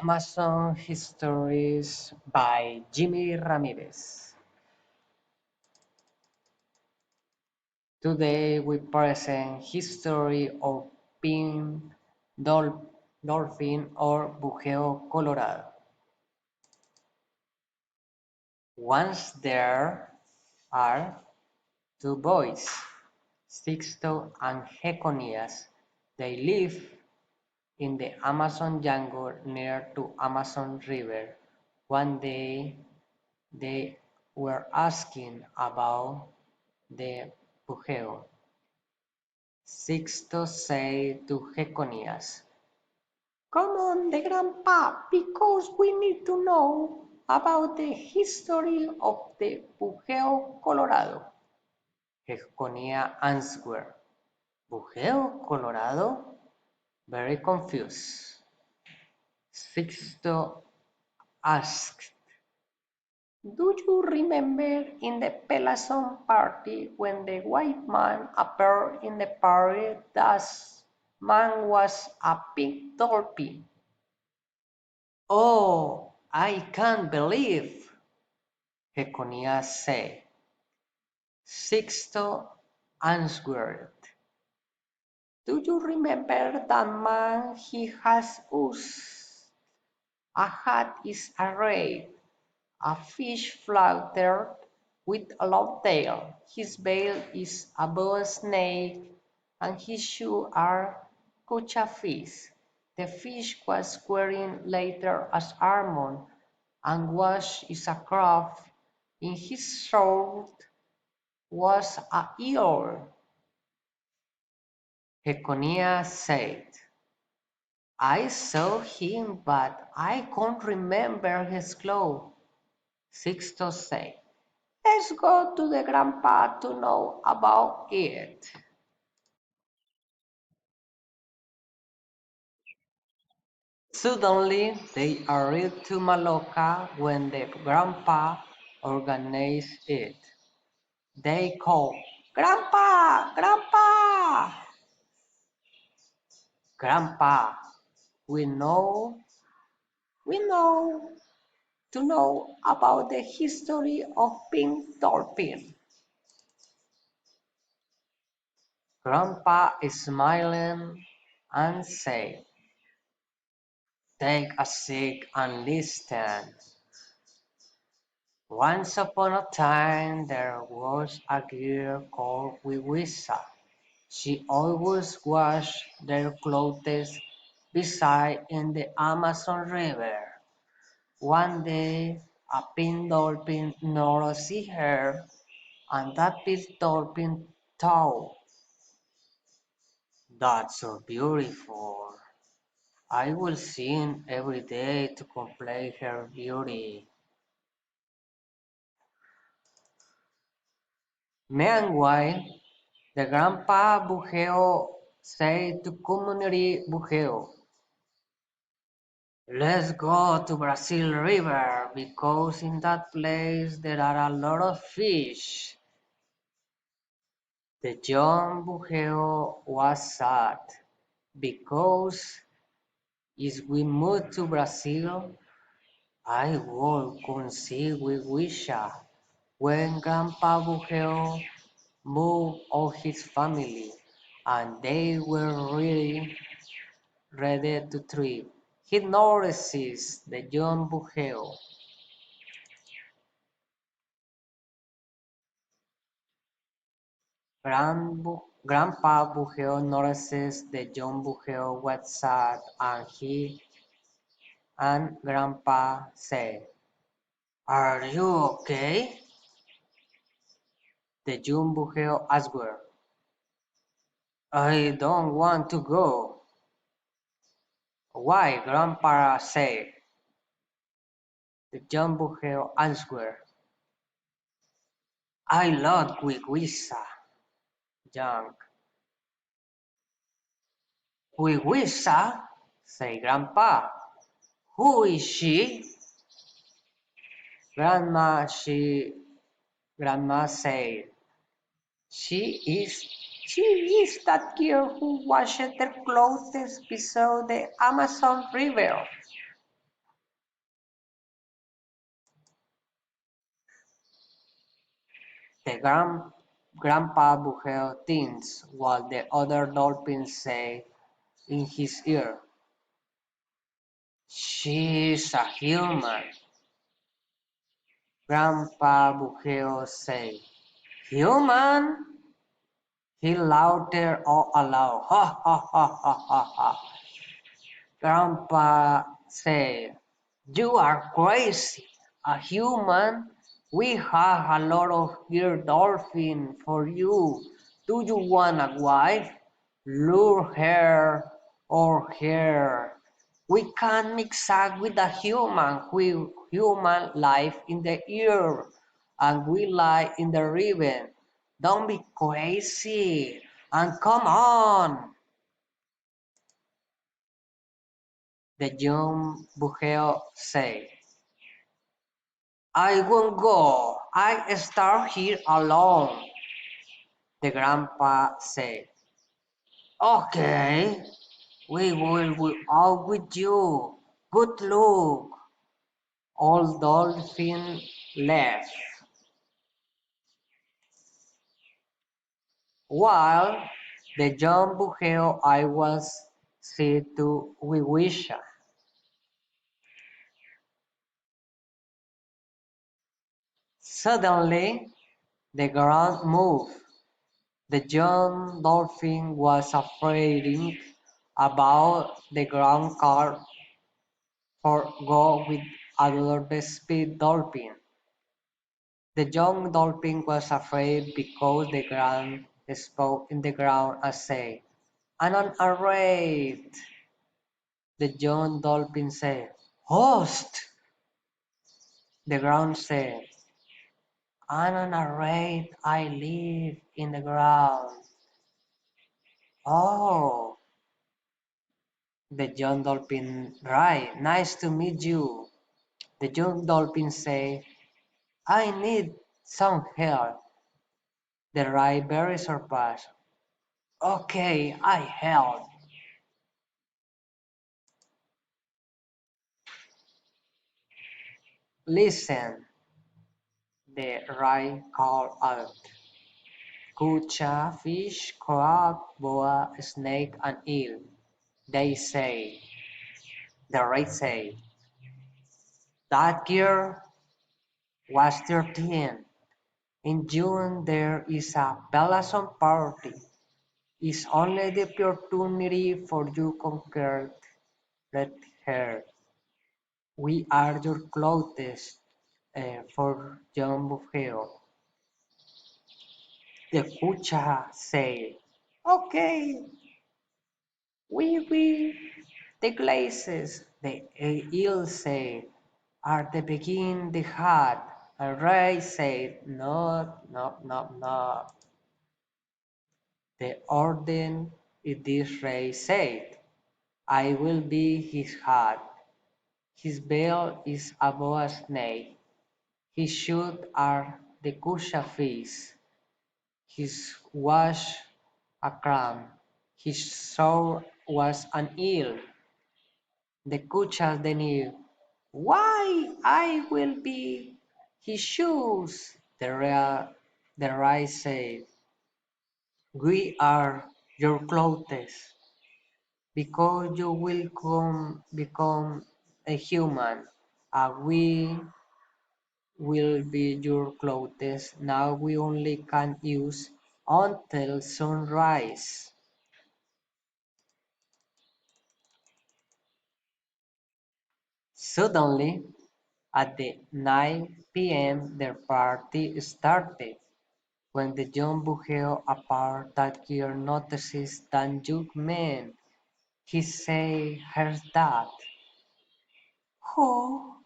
Amazon Histories by Jimmy Ramirez. Today we present history of pink dolphin or bujeo colorado. Once there are two boys, Sixto and Jeconias. They live in the Amazon jungle near to Amazon River. One day they were asking about the bujeo. Sixto said to Jeconias, "Come on, the grandpa, because we need to know about the history of the bujeo colorado." Jeconias answered, "Bujeo colorado?" Very confused. Sixto asked, "Do you remember in the Pelazon party when the white man appeared in the party? That man was a pink dolphin." "Oh, I can't believe," Jeconias said. Sixto answered, "Do you remember that man? He has us. A hat is a ray. A fish floated with a long tail. His bill is a boa snake, and his shoes are cuchafis. The fish was wearing leather as armor, and was is a crab. In his throat was a ear." Jeconiah said, "I saw him, but I can't remember his clothes." Sixto said, "Let's go to the grandpa to know about it." Suddenly they arrived to Maloca when the grandpa organized it. They called, "Grandpa! Grandpa! Grandpa! We know, we to know about the history of pink dolphin." Grandpa smiled and said, "Take a seat and listen. Once upon a time there was a girl called Wiwisa. She always washed their clothes beside in the Amazon River. One day a pink dolphin noticed her, and that pink dolphin thought, 'That's so beautiful. I will sing every day to complete her beauty.' Meanwhile, the grandpa Bujeo said to community Bujeo, "Let's go to Brazil River because in that place there are a lot of fish." The young Bujeo was sad because if we move to Brazil, I will conceive with Wisha. When Grandpa Bujeo moved all his family, and they were really ready to trip, he notices the young Bujeo. Grandpa Bujeo notices the young Bujeo was sad, and he and Grandpa say, "Are you okay?" The young Bujeo asks, "I don't want to go." "Why?" Grandpa said. The young Bujeo answered, "I love Wigwisa." Young. "Wigwisa?" said Grandpa. "Who is she?" Grandma, Grandma said, She is, she is that girl who washed their clothes beside the Amazon River." The grandpa Buhel thinks while the other dolphins say in his ear, "She's a human." Grandpa Buhel say, "Human?" He louder all aloud. Ha ha ha ha ha ha. Grandpa said, "You are crazy. A human? We have a lot of here dolphin for you. Do you want a wife? Lure her or her. We can't mix up with a human. We human life in the ear and we lie in the ribbon. Don't be crazy and come on." The young buhel said, "I won't go. I start here alone." The grandpa said, "Okay, we will go out with you. Good luck." All dolphin left, while the young buhel I was said to Wiwisha. Suddenly, the ground moved. The young dolphin was afraid about the ground car for go with another speed dolphin. The young dolphin was afraid because the ground spoke in the ground and said, "I'm on a raid." The young dolphin said, "Host." The ground said, "I'm on a raid. I live in the ground." Oh, the young dolphin, right, nice to meet you. The young dolphin said, "I need some help." The ray very surprised. "Okay, I help." "Listen," the ray called out. "Kucha, fish, crab, boa, snake, and eel." They say, the ray said, "That year was 13. In June there is a Belason party. It's only the opportunity for you conquered red hair. We are your clothes for John Buffeo." The Kucha said, "Okay, we." The glazes, the eel said, "are the begin the hat." And Ray said, "No, no, no, no." The order is this Ray said, "I will be his hat." His bill is above a snake. His shoes are the Kusha fish. His was a crab. His sword was an eel. The Kucha then knew. "Why, I will be his shoes." The rice said, "We are your clothes, because you will become a human, and we will be your clothes. Now we only can use until sunrise." Suddenly, at the 9 p.m. their party started. When the young buhel apart that year notices that young man, he say her that, "Who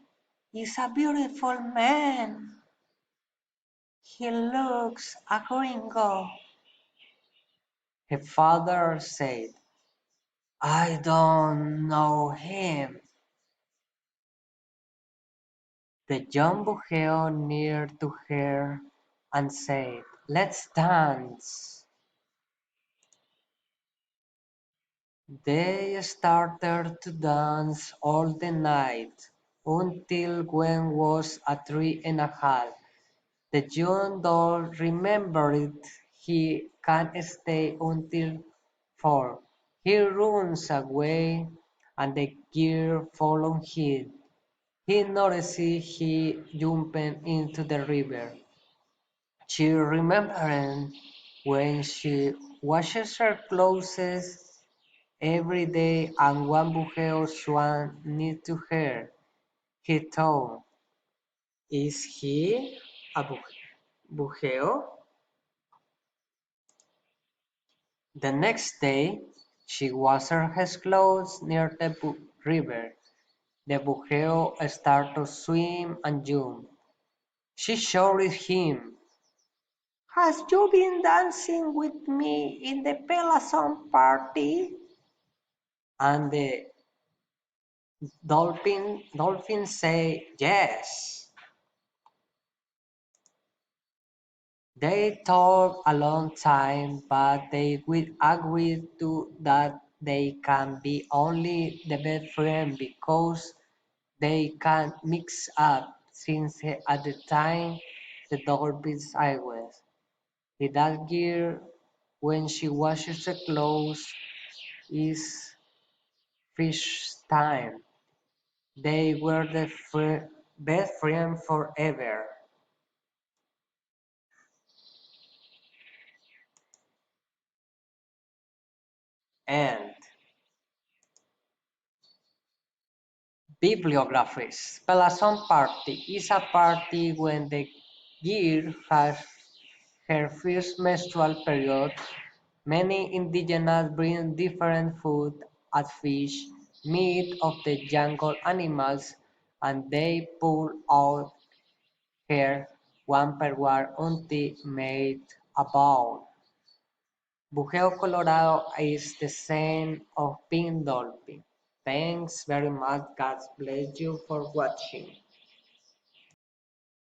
is a beautiful man? He looks a gringo." Her father said, "I don't know him." The young buhel near to her and said, "Let's dance." They started to dance all the night until when was a 3 and a half. The young dog remembered he can't stay until 4. He runs away and the girl follows him. He notices he jumped into the river. She remembered when she washes her clothes every day and one buceo swam near to her. He thought, is he a buceo? The next day, she washed her clothes near the river. The buceo started to swim and jump. She shouted him, has you been dancing with me in the Peloton party? And the dolphin say yes. They talk a long time, but they will agree to that they can be only the best friend because they can mix up since at the time the dolphins always. In that year, when she washes the clothes, is fish time. They were the best friends forever. And bibliographies. Pelasson party is a party when the girl has her first menstrual period. Many indigenous bring different food as fish, meat of the jungle animals, and they pull out hair one per one until made a bowl. Bujeo Colorado is the scene of Pink Dolphin. Thanks very much. God bless you for watching.